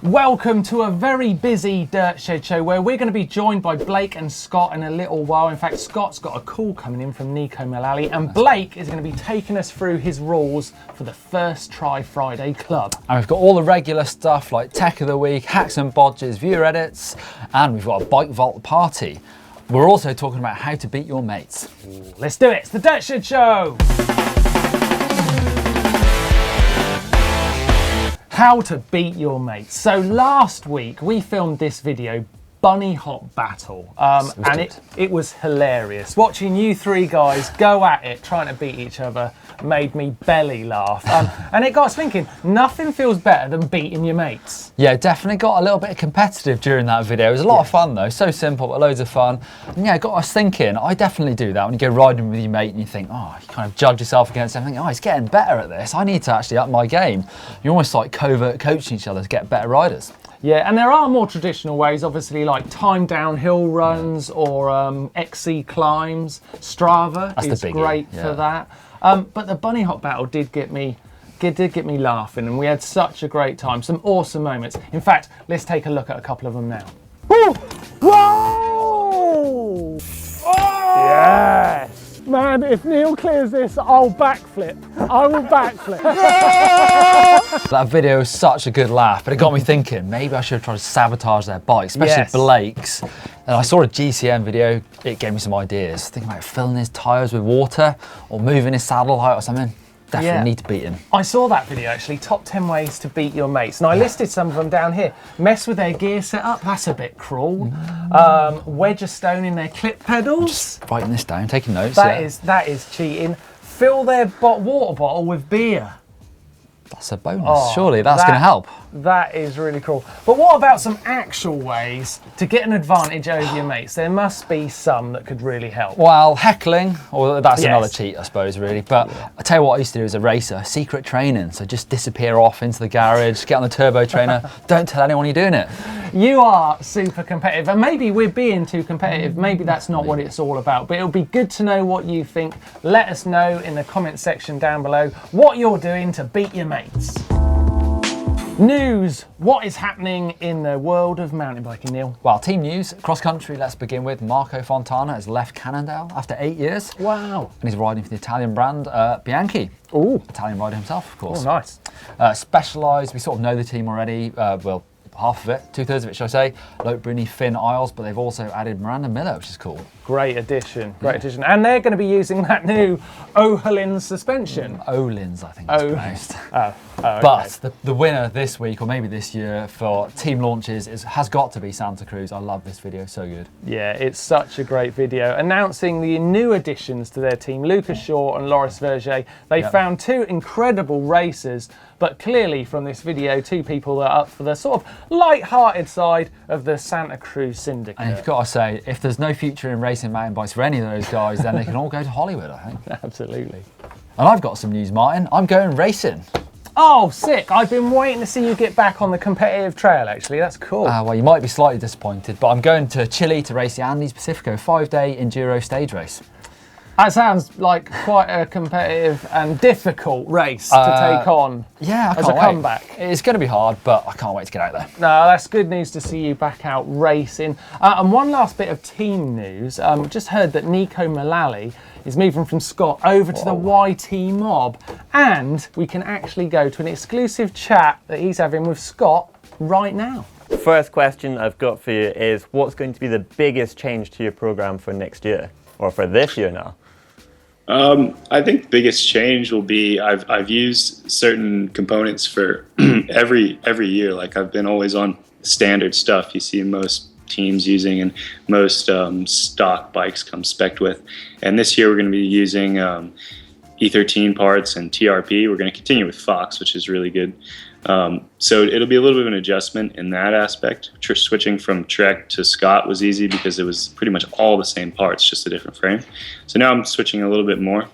Welcome to a very busy Dirt Shed show where we're going to be joined by Blake and Scott in a little while. In fact, Scott's got a call coming in from Nico Mullally and Blake is going to be taking us through his rules for the First Try Friday Club. And we've got all the regular stuff like Tech of the Week, Hacks and Bodges, Viewer Edits, and we've got a Bike Vault party. We're also talking about how to beat your mates. Ooh, let's do it, it's the Dirt Shed show! How to beat your mates. So last week we filmed this video, Bunny Hop Battle, and it was hilarious. Watching you three guys go at it, trying to beat each other, made me belly laugh. And it got us thinking, nothing feels better than beating your mates. Yeah, definitely got a little bit competitive during that video. It was a lot of fun though, so simple, but loads of fun. And yeah, it got us thinking, I definitely do that when you go riding with your mate and you think, oh, you kind of judge yourself against them, think, oh, he's getting better at this. I need to actually up my game. You're almost like covert coaching each other to get better riders. Yeah, and there are more traditional ways, obviously, like time downhill runs or XC climbs. Strava is great for that. But the bunny hop battle did get me laughing, and we had such a great time. Some awesome moments. In fact, let's take a look at a couple of them now. Woo! Whoa! Oh! Yes! Man, if Neil clears this, I'll backflip. I will backflip. That video was such a good laugh, but it got me thinking, maybe I should have tried to sabotage their bike, especially Blake's. And I saw a GCM video, it gave me some ideas. Thinking about filling his tyres with water or moving his saddle height or something. Definitely need to beat him. I saw that video actually, top 10 ways to beat your mates. And I listed some of them down here. Mess with their gear setup, that's a bit cruel. Wedge a stone in their clip pedals. I'm just writing this down, taking notes. That is cheating. Fill their water bottle with beer. That's a bonus, surely that's going to help. That is really cool. But what about some actual ways to get an advantage over your mates? There must be some that could really help. Well, heckling, or that's another cheat, I suppose, really. But I tell you what I used to do as a racer, secret training. So just disappear off into the garage, get on the turbo trainer, don't tell anyone you're doing it. You are super competitive, and maybe we're being too competitive. Maybe that's not what it's all about, but it'll be good to know what you think. Let us know in the comment section down below what you're doing to beat your mates. News. What is happening in the world of mountain biking, Neil? Well, team news, cross country, let's begin with. Marco Fontana has left Cannondale after 8 years. Wow. And he's riding for the Italian brand Bianchi. Ooh. Italian rider himself, of course. Oh, nice. Specialised, we sort of know the team already. Well, half of it, 2/3 of it, should I say. Lope Bruni, Finn Isles, but they've also added Miranda Miller, which is cool. Great addition, great addition. And they're going to be using that new O'Hallin's suspension. Öhlins, I think it's pronounced. Okay. But the winner this week, or maybe this year, for team launches has got to be Santa Cruz. I love this video, so good. Yeah, it's such a great video. Announcing the new additions to their team, Lucas Shaw and Loris Verger. They found two incredible racers, but clearly from this video, two people that are up for the sort of light-hearted side of the Santa Cruz Syndicate. And you've got to say, if there's no future in racing mountain bikes for any of those guys, then they can all go to Hollywood, I think. Absolutely. And I've got some news, Martin. I'm going racing. Oh, sick. I've been waiting to see you get back on the competitive trail, actually. That's cool. Well, you might be slightly disappointed, but I'm going to Chile to race the Andes Pacifico 5-day enduro stage race. That sounds like quite a competitive and difficult race to take on as a comeback. It's going to be hard, but I can't wait to get out there. No, that's good news to see you back out racing. And one last bit of team news. Just heard that Nico Mullally is moving from Scott over to the YT Mob, and we can actually go to an exclusive chat that he's having with Scott right now. First question I've got for you is, what's going to be the biggest change to your program for next year, or for this year now? I think the biggest change will be I've used certain components for every year. Like I've been always on standard stuff you see in most teams using and most stock bikes come spec'd with. And this year we're going to be using E13 parts and TRP. We're going to continue with Fox, which is really good. So it'll be a little bit of an adjustment in that aspect. Switching from Trek to Scott was easy because it was pretty much all the same parts, just a different frame. So now I'm switching a little bit more,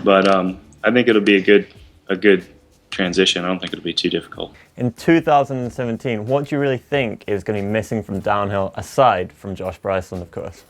but I think it'll be a good transition. I don't think it'll be too difficult. In 2017, what do you really think is going to be missing from downhill, aside from Josh Bryceland, of course?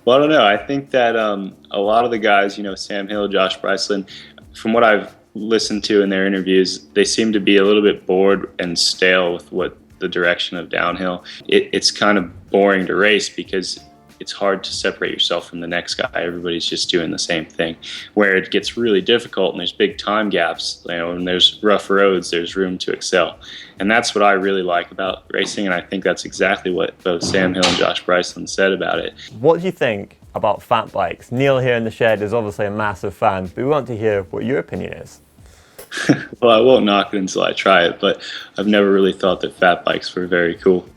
Well, I don't know. I think that a lot of the guys, Sam Hill, Josh Bryceland, from what I've listened to in their interviews, they seem to be a little bit bored and stale with what the direction of downhill. It's kind of boring to race because it's hard to separate yourself from the next guy. Everybody's just doing the same thing. Where it gets really difficult and there's big time gaps, you know, and there's rough roads, there's room to excel. And that's what I really like about racing, and I think that's exactly what both Sam Hill and Josh Bryceland said about it. What do you think about fat bikes? Neil here in the shed is obviously a massive fan, but we want to hear what your opinion is. Well, I won't knock it until I try it, but I've never really thought that fat bikes were very cool.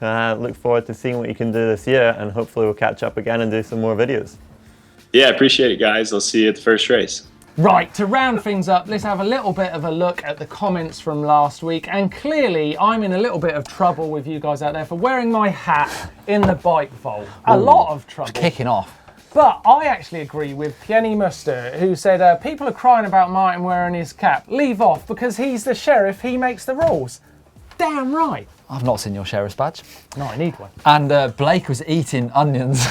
Look forward to seeing what you can do this year, and hopefully we'll catch up again and do some more videos. Yeah, appreciate it, guys. I'll see you at the first race. Right, to round things up, let's have a little bit of a look at the comments from last week. And clearly, I'm in a little bit of trouble with you guys out there for wearing my hat in the bike vault. A lot of trouble. It's kicking off. But I actually agree with Penny Muster, who said, people are crying about Martin wearing his cap. Leave off, because he's the sheriff, he makes the rules. Damn right. I've not seen your sheriff's badge. No, I need one. And Blake was eating onions.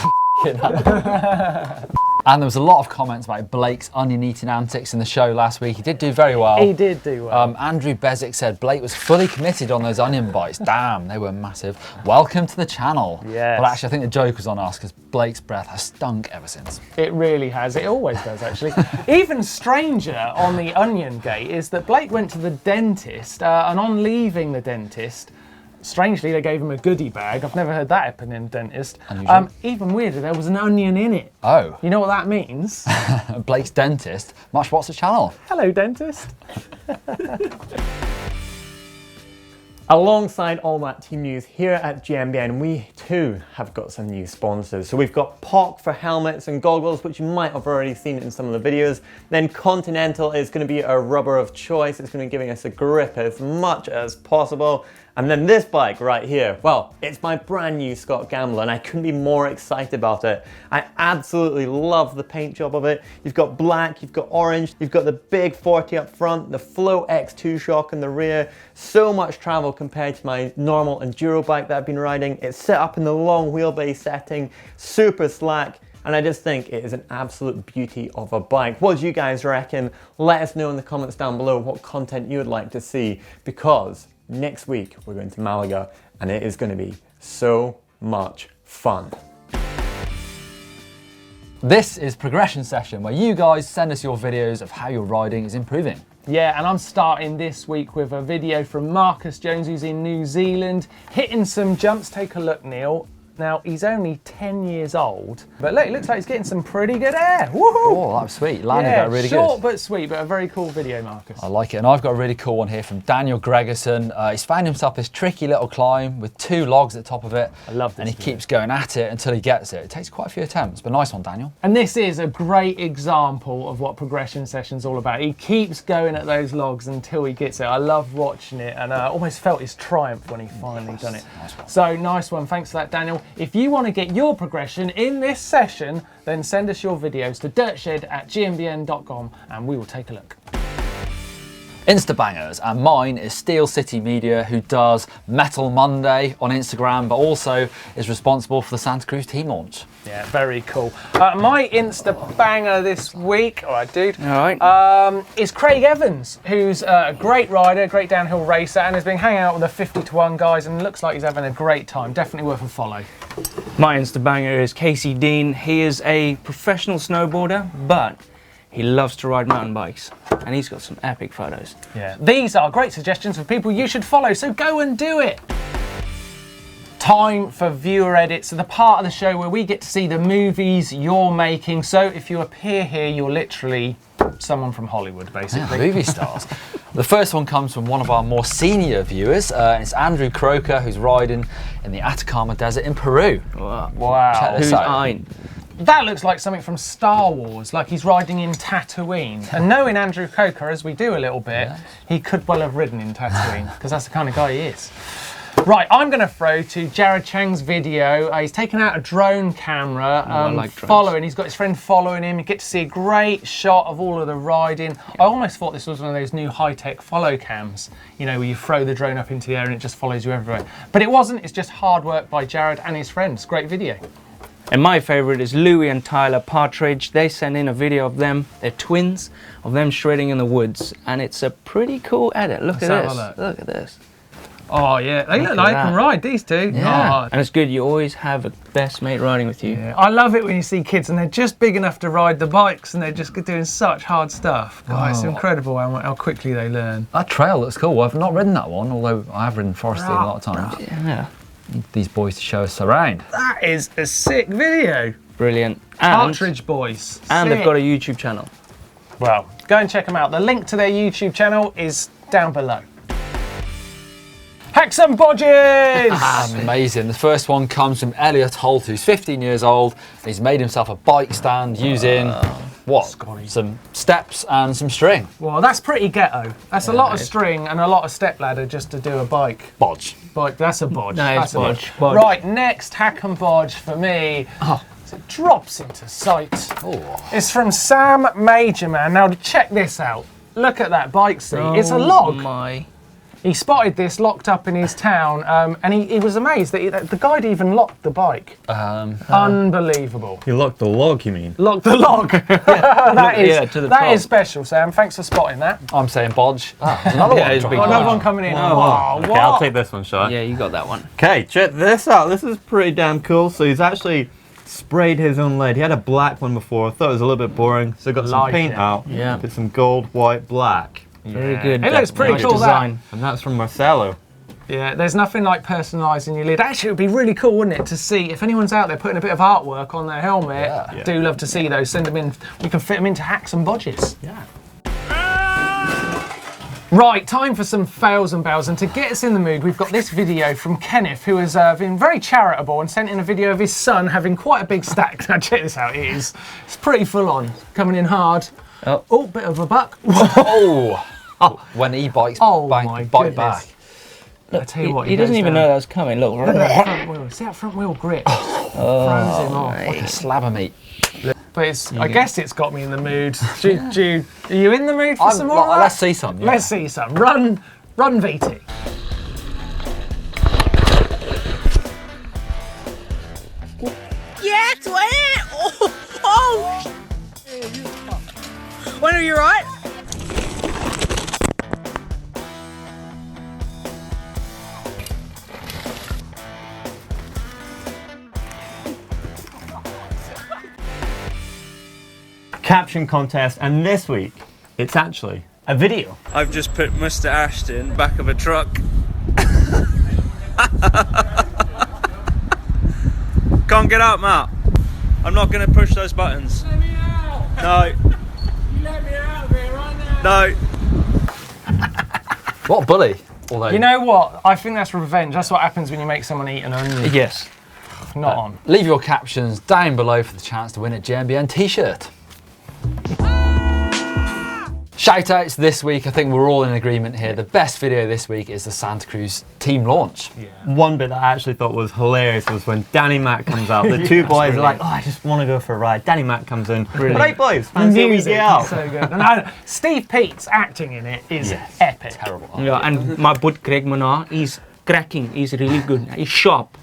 And there was a lot of comments about Blake's onion eating antics in the show last week. He did do very well. He did do well. Andrew Bezic said Blake was fully committed on those onion bites. Damn, they were massive. Welcome to the channel. Yes. Well, actually, I think the joke was on us because Blake's breath has stunk ever since. It really has. It always does, actually. Even stranger on the onion gate is that Blake went to the dentist, and on leaving the dentist, strangely, they gave him a goodie bag. I've never heard that happen in a dentist. Even weirder, there was an onion in it. Oh. You know what that means? Blake's dentist must watch the channel. Hello, dentist. Alongside all that team news here at GMBN, we too have got some new sponsors. So we've got POC for helmets and goggles, which you might have already seen in some of the videos. Then Continental is going to be our rubber of choice. It's going to be giving us a grip as much as possible. And then this bike right here, well, it's my brand new Scott Gambler, and I couldn't be more excited about it. I absolutely love the paint job of it. You've got black, you've got orange, you've got the big 40 up front, the Flow X2 shock in the rear. So much travel compared to my normal enduro bike that I've been riding. It's set up in the long wheelbase setting, super slack. And I just think it is an absolute beauty of a bike. What do you guys reckon? Let us know in the comments down below what content you would like to see, because next week we're going to Malaga and it is going to be so much fun. This is Progression Session, where you guys send us your videos of how your riding is improving. Yeah, and I'm starting this week with a video from Marcus Jones, who's in New Zealand, hitting some jumps. Take a look, Neil. Now, he's only 10 years old, but look, it looks like he's getting some pretty good air. Woohoo! Oh, that was sweet. Landed that really good. Short but sweet, but a very cool video, Marcus. I like it, and I've got a really cool one here from Daniel Gregerson. He's found himself this tricky little climb with 2 logs at the top of it. I love this. And he keeps going at it until he gets it. It takes quite a few attempts, but nice one, Daniel. And this is a great example of what Progression Session's all about. He keeps going at those logs until he gets it. I love watching it, and I almost felt his triumph when he finally done it. Nice one. So, nice one. Thanks for that, Daniel. If you want to get your progression in this session, then send us your videos to dirtshed@gmbn.com and we will take a look. Instabangers, and mine is Steel City Media, who does Metal Monday on Instagram, but also is responsible for the Santa Cruz team launch. Yeah, very cool. My Instabanger this week, all right, dude, is Craig Evans, who's a great rider, great downhill racer, and has been hanging out with the 50-to-1 guys, and looks like he's having a great time. Definitely worth a follow. My Instabanger is Casey Dean. He is a professional snowboarder, but he loves to ride mountain bikes, and he's got some epic photos. Yeah, these are great suggestions for people you should follow, so go and do it. Time for viewer edits, so the part of the show where we get to see the movies you're making. So if you appear here, you're literally someone from Hollywood, basically. Yeah, movie stars. The first one comes from one of our more senior viewers. It's Andrew Croker, who's riding in the Atacama Desert in Peru. Wow. Check this out. That looks like something from Star Wars, like he's riding in Tatooine. And knowing Andrew Coker, as we do a little bit, he could well have ridden in Tatooine, because that's the kind of guy he is. Right, I'm going to throw to Jared Chang's video. He's taken out a drone camera, following. He's got his friend following him. You get to see a great shot of all of the riding. I almost thought this was one of those new high-tech follow cams, you know, where you throw the drone up into the air and it just follows you everywhere. But it wasn't. It's just hard work by Jared and his friends. Great video. And my favorite is Louie and Tyler Partridge. They sent in a video of them, they're twins, of them shredding in the woods. And it's a pretty cool edit. Look at this. Look at this. Oh yeah, they look like they can ride, these two. Yeah. Oh. And it's good, you always have a best mate riding with you. Yeah. I love it when you see kids and they're just big enough to ride the bikes and they're just doing such hard stuff. God, it's incredible how quickly they learn. That trail looks cool. I've not ridden that one, although I have ridden Forestry a lot of times. Yeah. Need these boys to show us around. That is a sick video. Brilliant. Partridge Boys. And Sick. they've got a YouTube channel. Well, go and check them out. The link to their YouTube channel is down below. Hacks and Bodges! Amazing. The first one comes from Elliot Holt, who's 15 years old. He's made himself a bike stand using, some steps and some string. Well, that's pretty ghetto. That's a lot of string and a lot of step ladder just to do a bike. Bodge. That's a bodge. No, That's it's a bodge. bodge. Right, next hack and bodge for me. As it drops into sight. It's from Sam Majorman. Now, check this out. Look at that bike seat. It's a log. My. He spotted this locked up in his town, and he was amazed that the guide even locked the bike. Unbelievable. You locked the log, you mean? Locked the log. That is special, Sam. Thanks for spotting that. I'm saying Bodge. There's another one. it's big. Another one coming in. Oh, Okay, I'll take this one, shall I? Yeah, you got that one. Okay, check this out. This is pretty damn cool. So he's actually sprayed his own lead. He had a black one before. I thought it was a little bit boring. So got some paint out. Yeah. Put some gold, white, black. Very good. It looks pretty Nice cool, design. And that's from Marcelo. Yeah, there's nothing like personalising your lid. Actually, it would be really cool, wouldn't it, to see if anyone's out there putting a bit of artwork on their helmet. Yeah. Do love to see those. Send them in. We can fit them into hacks and bodges. Yeah. Right, time for some fails and bails. And to get us in the mood, we've got this video from Kenneth, who has been very charitable and sent in a video of his son having quite a big stack. Now, check this out. It's pretty full on. Coming in hard. Oh, bit of a buck. When e-bikes my bite goodness. back. Look, I tell you what, He doesn't even know that was coming. Look. Look at that front wheel. See that front wheel grip? Throws him off. Like a slab of meat. But I guess it's got me in the mood. Jude, are you in the mood for some more? Let's see some. Yeah. Let's see some. Run VT. Yeah, twin! Oh! When are you right? Caption Contest, and this week, it's actually a video. I've just put Mr. Ashton back of a truck. Can't get out, Matt. I'm not going to push those buttons. Let me out. No. You let me out of here right now. No. What a bully. Although, You know what? I think that's revenge. That's what happens when you make someone eat an onion. Yes. Not on. leave your captions down below for the chance to win a JMBN t-shirt. Shout outs this week, I think we're all in agreement here. The best video this week is the Santa Cruz team launch. Yeah. One bit that I actually thought was hilarious was when Danny Mac comes out. The two boys are like, oh, I just want to go for a ride. Danny Mac comes in. Right, boys, fancy a Music weekend out. is so good. And Steve Pete's acting in it is epic. Terrible. Yeah, and my bud Craig Manar, he's cracking. He's really good. He's sharp.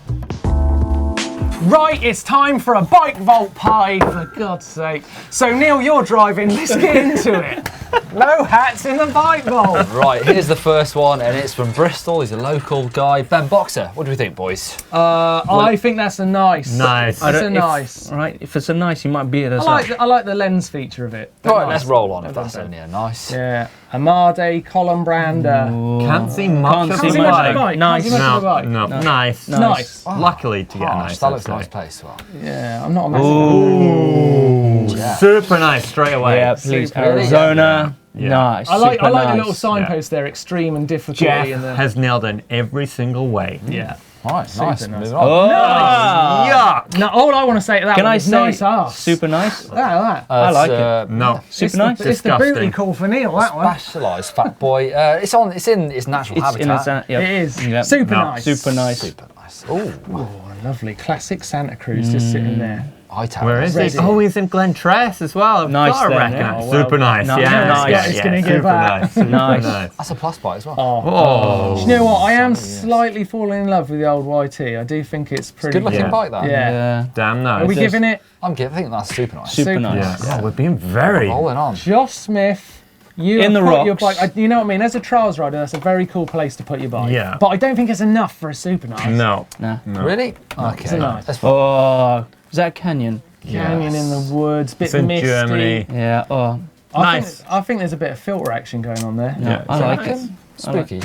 Right, it's time for a bike vault party, for God's sake. So Neil, you're driving, let's get into it. No hats in the bike vault. Right, here's the first one, and it's from Bristol. He's a local guy. Ben Boxer, what do we think, boys? I think that's a nice. Nice. That's a nice. Right, if it's a nice, you might beat us I like the lens feature of it. Right, Nice. let's roll on if Well that's done. only a nice. Yeah, Amade, Columbrander. Can't see much of see the much of bike. the bike. Nice. Can't see much of the bike. No, nice. Nice. Luckily to get a Harsh, nice. that I'd looks a nice say. place as well. Yeah, I'm not a massive. Ooh, Yeah. super nice straight away. Yeah, please. Super. Arizona. Yeah. Nice. I like super the nice. little signpost there, extreme and difficulty. Jeff and the, has nailed in every single way. yeah. Right, nice. nice. Moving on. Oh, Yuck! Now, all I want to say to that Can one I is say nice ass. super nice? That. I like it. No. Super nice. It's the Disgusting. booty call for Neil, that one. Specialised fat boy. It's in its natural It's in habitat. a yep. It is. Yep. Super No. nice. Super nice. Super nice. Ooh. Oh, lovely. Classic Santa Cruz just sitting there. Where is he? Oh, he's in Glen Tress as well. Nice I there, reckon. yeah. Oh, super nice. Nice. Yeah, Nice. yeah, It's yeah. gonna give Super that. nice. Super Nice. nice. That's a plus bite as well. Oh. Do you know what? I am slightly falling in love with the old YT. I do think it's pretty Good looking Yeah. bite, that. Yeah. Damn nice. Are we giving it I think that's super nice. Super Super nice. Yeah. Oh, we're being very. Rolling on. Josh Smith? You In the put your rocks. bike. You know what I mean? As a trials rider, that's a very cool place to put your bike. Yeah. But I don't think it's enough for a super nice. No. No. Really? Okay. It's a nice. That's fine. Oh, is that a canyon? Canyon in the woods, bit It's in misty. Germany. Yeah. Oh, Nice. I think there's a bit of filter action going on there. yeah. I like it. Spooky. It's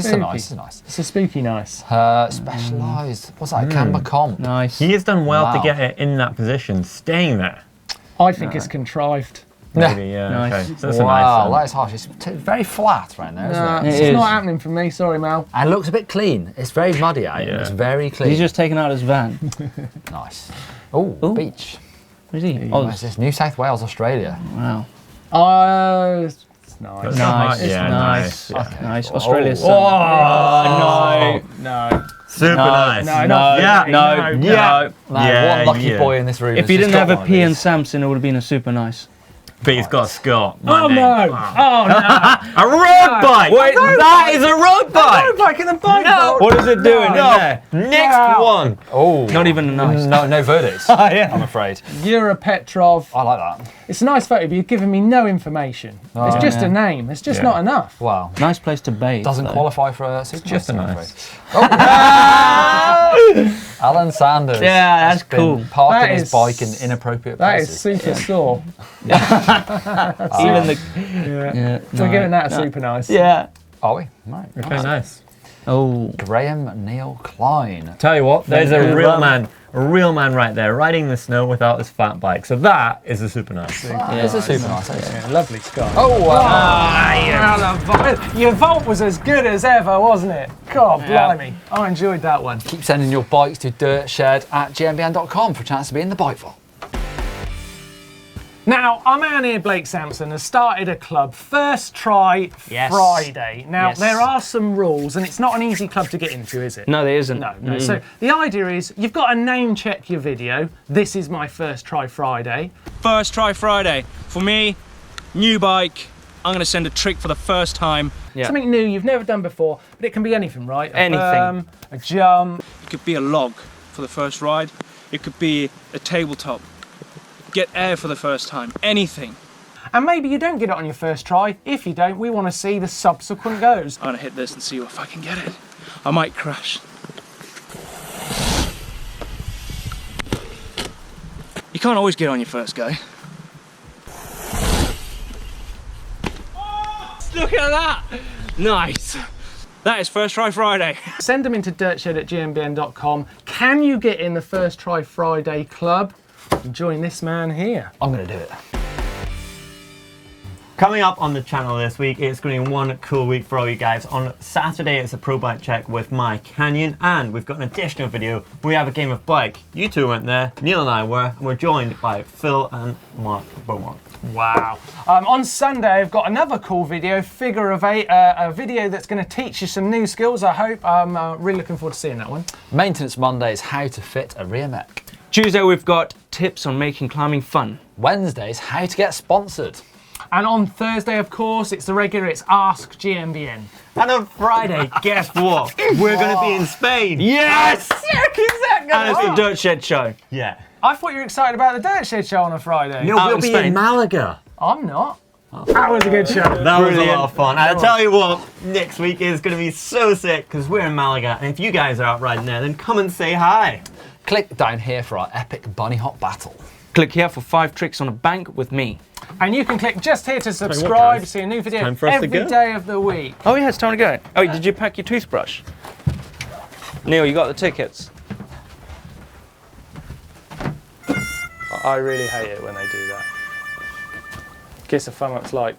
Spooky. nice. It's nice. It's a spooky nice. Specialised. What's that? Camber comp. Nice. He has done well to Wow. get it in that position, staying there. I think it's contrived. Maybe, yeah. Nice. Okay. So that's a Wow, nice that is harsh. It's very flat right now, isn't Nah, it? it's It is. not happening for me. Sorry, Mal. And it looks a bit clean. It's very muddy out. Yeah. It's very clean. He's just taken out his van. Nice. Oh, beach. Where's he? Oh, Where's this? New South Wales, Australia. wow. It's nice. Nice. Yeah, nice. nice. Okay. Nice. Australia's Oh, No. super nice. No, No, Yeah. no, no. Yeah. Man, one lucky yeah. boy in this room. If has he just didn't have got a one of P and these. Samson, it would have been a super nice. But he's got a Scott. Oh no! Oh no! A road bike! Wait, that is a road bike! Bike in the bike. No. What is it doing in there? Next Wow. one. Oh, Not even a nice. No verdicts. I'm afraid. Yura Petrov. I like that. It's a nice photo, but you've given me no information. It's just a name. It's just not enough. Wow. Nice place to bathe. Doesn't though. qualify for a super just a I'm nice. afraid. Alan Sanders. Yeah, that's has been cool. Parking That his is- bike in inappropriate That is places. super sore. Even the. Yeah. Yeah. We're giving that a super nice. Yeah. Are we? Right. Okay, nice. Oh. Graham Neil Klein. Tell you what, there's a Good real run. man right there, riding in the snow without his fat bike. So that is a super nice. It's a super nice. Yeah, lovely sky. Oh, Your vault was as good as ever, wasn't it? God, blimey. I enjoyed that one. keep sending your bikes to dirtshed@gmbn.com for a chance to be in the bike vault. Now, our man here, Blake Sampson, has started a club, First Try Yes. Friday. Now, Yes. there are some rules, and it's not an easy club to get into, is it? No, there isn't. No. So the idea is you've got to name check your video. This is my First Try Friday. First Try Friday. For me, new bike. I'm going to send a trick for the first time. Yeah. Something new you've never done before, but it can be anything, right? A Anything. berm, a jump. It could be a log for the first ride. It could be a tabletop. Get air for the first time. Anything. And maybe you don't get it on your first try. If you don't, we want to see the subsequent goes. I'm going to hit this and see if I can get it. I might crash. You can't always get on your first go. Look at that! Nice. That is First Try Friday. Send them into dirtshed@gmbn.com. Can you get in the First Try Friday club? Join this man here. I'm going to do it. Coming up on the channel this week, it's going to be one cool week for all you guys. On Saturday, it's a pro bike check with my Canyon, and we've got an additional video. We have a game of bike. You two weren't there, Neil and I were, and we're joined by Phil and Mark Beaumont. Wow. On Sunday, I've got another cool video, figure of eight, a video that's going to teach you some new skills, I hope. I'm really looking forward to seeing that one. Maintenance Monday is how to fit a rear mech. Tuesday, we've got tips on making climbing fun. Wednesday is how to get sponsored. And on Thursday, of course, it's the regular, it's Ask GMBN. And on Friday, guess what? We're going to be in Spain. Yes! Exactly. And it's the Dirt Shed Show. Yeah. I thought you were excited about the Dirt Shed show on a Friday. No, Out we'll in be Spain. in Malaga. I'm not. That was a good show. That was a Brilliant. lot of fun. And I tell you what, next week is going to be so sick because we're in Malaga. And if you guys are out riding there, then come and say hi. Click down here for our epic bunny hop battle. Click here for 5 tricks on a bank with me. And you can click just here to what, subscribe, guys. see a new video time for us to every go. day of the week. Oh yeah, it's time to go. Oh, did you pack your toothbrush? Neil, you got the tickets? I really hate it when they do that. Kiss of Fun looks like